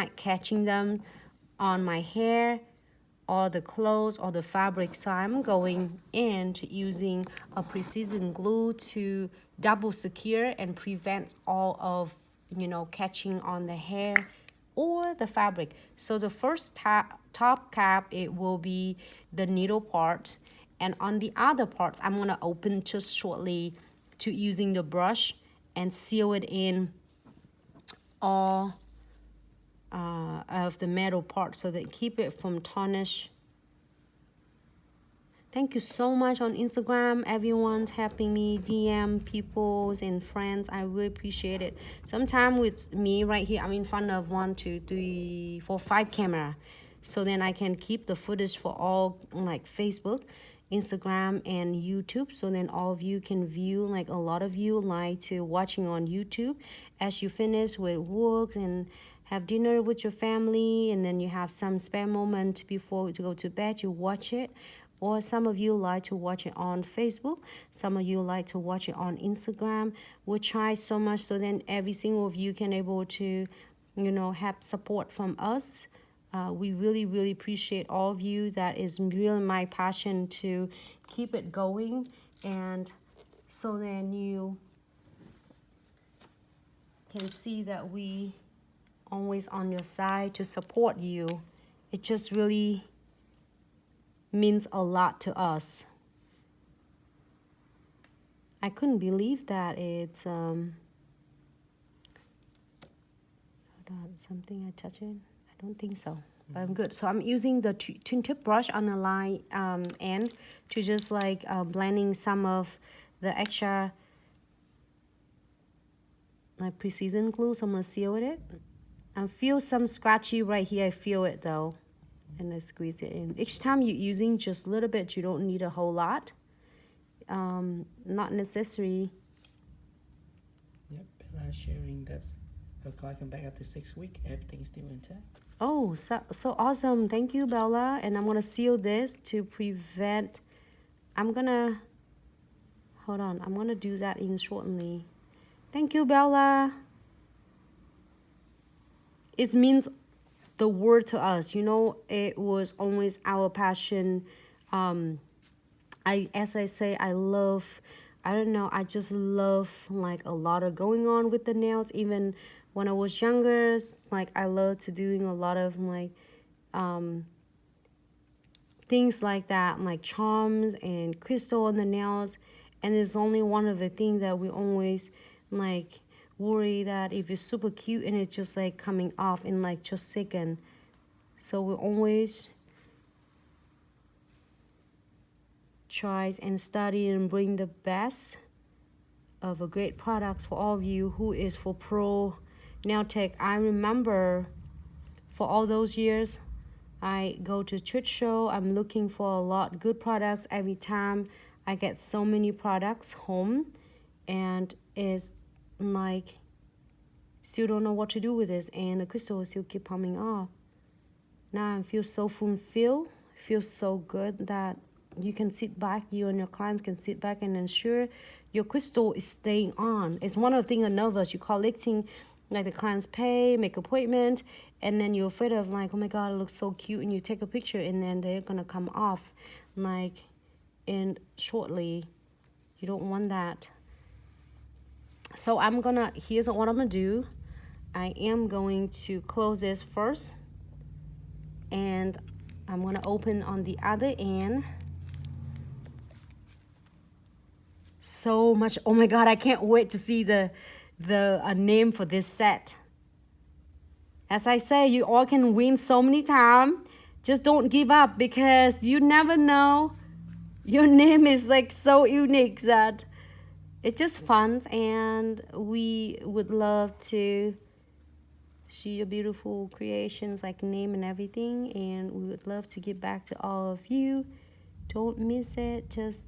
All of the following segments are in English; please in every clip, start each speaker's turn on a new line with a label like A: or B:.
A: mind catching them on my hair or the clothes or the fabric. So I'm going in to using a precision glue to double secure and prevent all of, you know, catching on the hair or the fabric. So the first top cap, it will be the needle part, and on the other parts I'm gonna open just shortly to using the brush and seal it in all of the metal part so that keep it from tarnish. Thank you so much on Instagram. Everyone's helping me DM peoples and friends. I really appreciate it. Sometime with me right here, I'm in front of 1, 2, 3, 4, 5 camera. So then I can keep the footage for all like Facebook, Instagram, and YouTube. So then all of you can view, like a lot of you like to watching on YouTube as you finish with work and have dinner with your family, and then you have some spare moment before to go to bed, you watch it. Or some of you like to watch it on Facebook. Some of you like to watch it on Instagram. We'll try so much so then every single of you can able to, you know, have support from us. We really, really appreciate all of you. That is really my passion to keep it going. And so then you can see that we always on your side to support you. It just really means a lot to us. I couldn't believe that it's hold on, something I touch it. I don't think so, but I'm good. So I'm using the twin tip brush on the line end to just like blending some of the extra like precision glue. So I'm gonna seal with it. I feel some scratchy right here. I feel it though. And I squeeze it in. Each time you're using just a little bit, you don't need a whole lot. Not necessary.
B: Yep, Bella sharing that's her clock back after 6 weeks. Everything's still intact.
A: Oh, so awesome. Thank you, Bella. And I'm gonna seal this to prevent. I'm gonna hold on. I'm gonna do that in shortly. Thank you, Bella. It means the word to us, you know. It was always our passion. As I say, I love, I don't know, I just love like a lot of going on with the nails. Even when I was younger, like I loved to doing a lot of like things like that, like charms and crystal on the nails. And it's only one of the things that we always like worry that if it's super cute and it's just like coming off in like just second. So we always try and study and bring the best of a great products for all of you who is for pro nail tech. I remember for all those years, I go to church show. I'm looking for a lot good products every time. I get so many products home, and it's like still don't know what to do with this, and the crystal still keep coming off. Now I feel so fulfilled, feel so good that you can sit back, you and your clients can sit back and ensure your crystal is staying on. It's one of the things that nervous. You're collecting like the clients pay, make appointment, and then you're afraid of like, oh my God, it looks so cute, and you take a picture and then they're gonna come off like in shortly. You don't want that. So here's what I'm gonna do. I am going to close this first, and I'm gonna open on the other end. So much, oh my God, I can't wait to see the name for this set. As I say, you all can win so many times. Just don't give up, because you never know. Your name is like so unique that it's just fun, and we would love to see your beautiful creations, like name and everything, and we would love to give back to all of you. Don't miss it. Just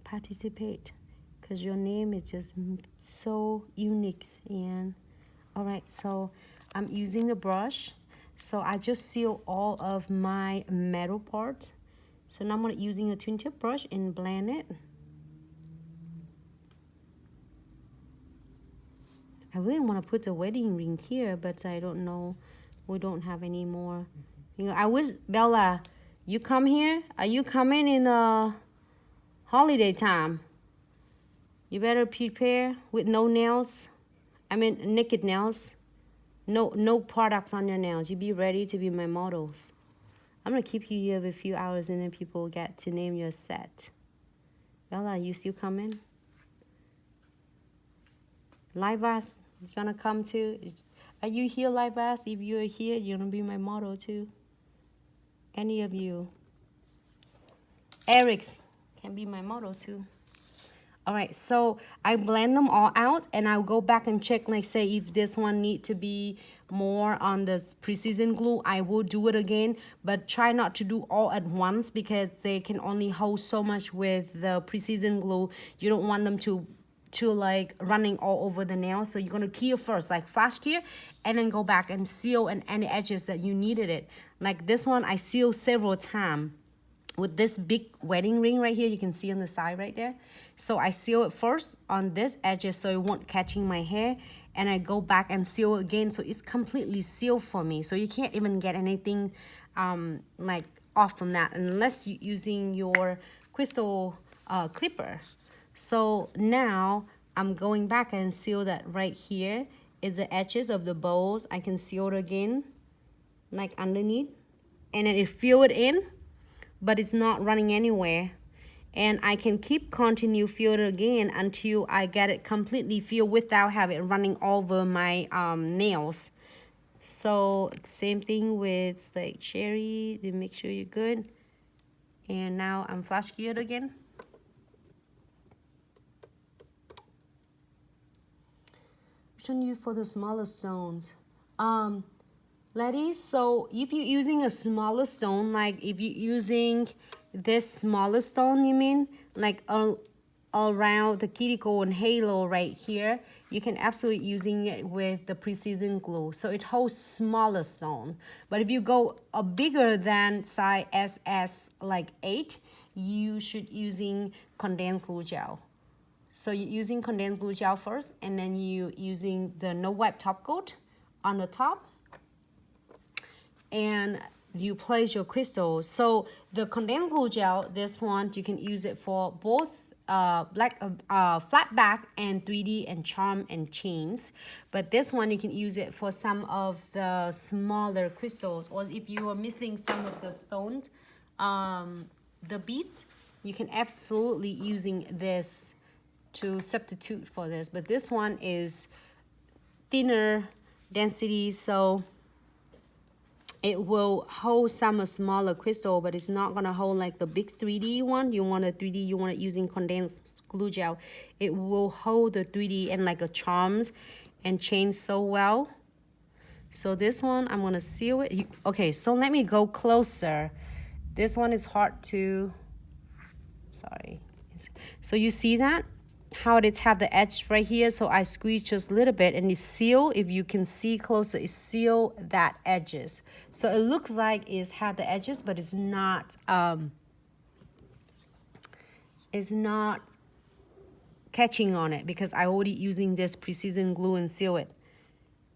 A: participate, because your name is just so unique. And all right, so I'm using a brush, so I just seal all of my metal parts. So now I'm using a twin tip brush and blend it. I really want to put the wedding ring here, but I don't know. We don't have any more. You know, I wish, Bella, you come here. Are you coming in holiday time? You better prepare with no nails. I mean, naked nails. No products on your nails. You be ready to be my models. I'm gonna keep you here a few hours and then people get to name your set. Bella, you still coming? Livas, you gonna come too? Are you here, Livas? If you're here, you're gonna be my model too. Any of you. Eric's can be my model too. All right, so I blend them all out and I'll go back and check, like say if this one need to be more on the precision glue, I will do it again, but try not to do all at once because they can only hold so much with the precision glue. You don't want them to like running all over the nail. So you're gonna cure first, like flash cure, and then go back and seal and any edges that you needed it. Like this one, I sealed several times. With this big wedding ring right here, you can see on the side right there. So I seal it first on this edges so it won't catching my hair, and I go back and seal it again so it's completely sealed for me. So you can't even get anything like off from that unless you're using your crystal clipper. So now I'm going back and seal that right here is the edges of the bows. I can seal it again like underneath, and then it fill it in, but it's not running anywhere. And I can continue fill it again until I get it completely filled without having it running over my nails. So same thing with like cherry, to make sure you're good. And now I'm flash cured again. Which one you for the smaller stones? Ladies, so if you're using a smaller stone, like if you're using this smaller stone, you mean like around the cuticle and halo right here, you can absolutely using it with the precision glue. So it holds smaller stone. But if you go a bigger than size SS like 8, you should using condensed glue gel. So you're using condensed glue gel first, and then you using the no wipe top coat on the top. And you place your crystals. So the condensed glue gel, this one, you can use it for both flat back and 3D and charm and chains. But this one, you can use it for some of the smaller crystals, or if you are missing some of the stones, the beads, you can absolutely using this to substitute for this. But this one is thinner density, so it will hold some smaller crystal, but it's not gonna hold like the big 3D one. You want a 3D, you want it using condensed glue gel. It will hold the 3D and like a charms and chains so well. So this one, I'm gonna seal it. Okay, so let me go closer. This one is hard to, sorry. So you see that? How it have the edge right here, so I squeeze just a little bit and it seal. If you can see closer, it seal that edges. So it looks like it's have the edges, but it's not catching on it because I already using this precision glue and seal it.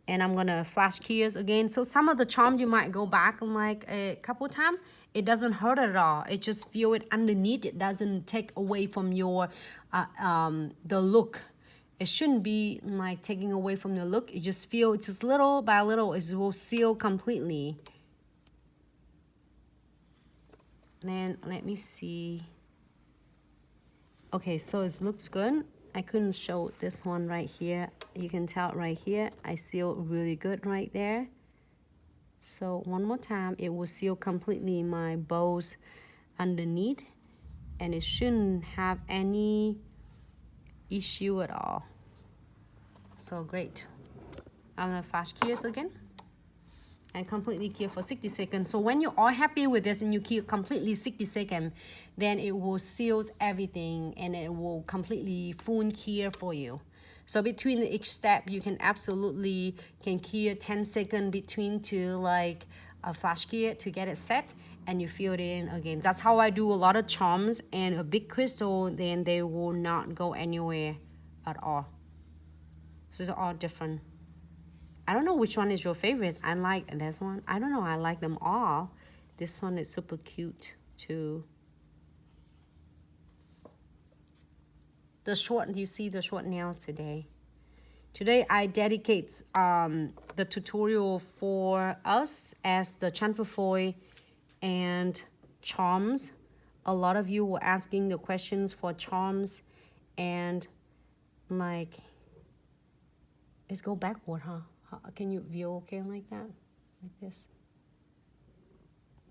A: And I'm gonna flash keys again. So some of the charms you might go back and like a couple times. It doesn't hurt at all. It just feel it underneath. It doesn't take away from your the look. It shouldn't be like taking away from the look. It just feel just little by little. It will seal completely. Then let me see. Okay, so it looks good. I couldn't show this one right here. You can tell right here. I seal really good right there. So one more time, it will seal completely my bows underneath, and it shouldn't have any issue at all. So great. I'm gonna flash cure it again and completely cure for 60 seconds. So when you are happy with this and you cure completely 60 seconds, then it will seal everything and it will completely full cure for you. So between each step, you can absolutely cure 10 seconds between to like a flash cure to get it set, and you fill it in again. That's how I do a lot of charms and a big crystal, then they will not go anywhere at all. So they're all different. I don't know which one is your favorite. I like this one. I don't know. I like them all. This one is super cute too. The short, you see the short nails today. Today I dedicate the tutorial for us as the chamfer foil and charms. A lot of you were asking the questions for charms, and like, let's go backward, huh? Can you view okay like that? Like this?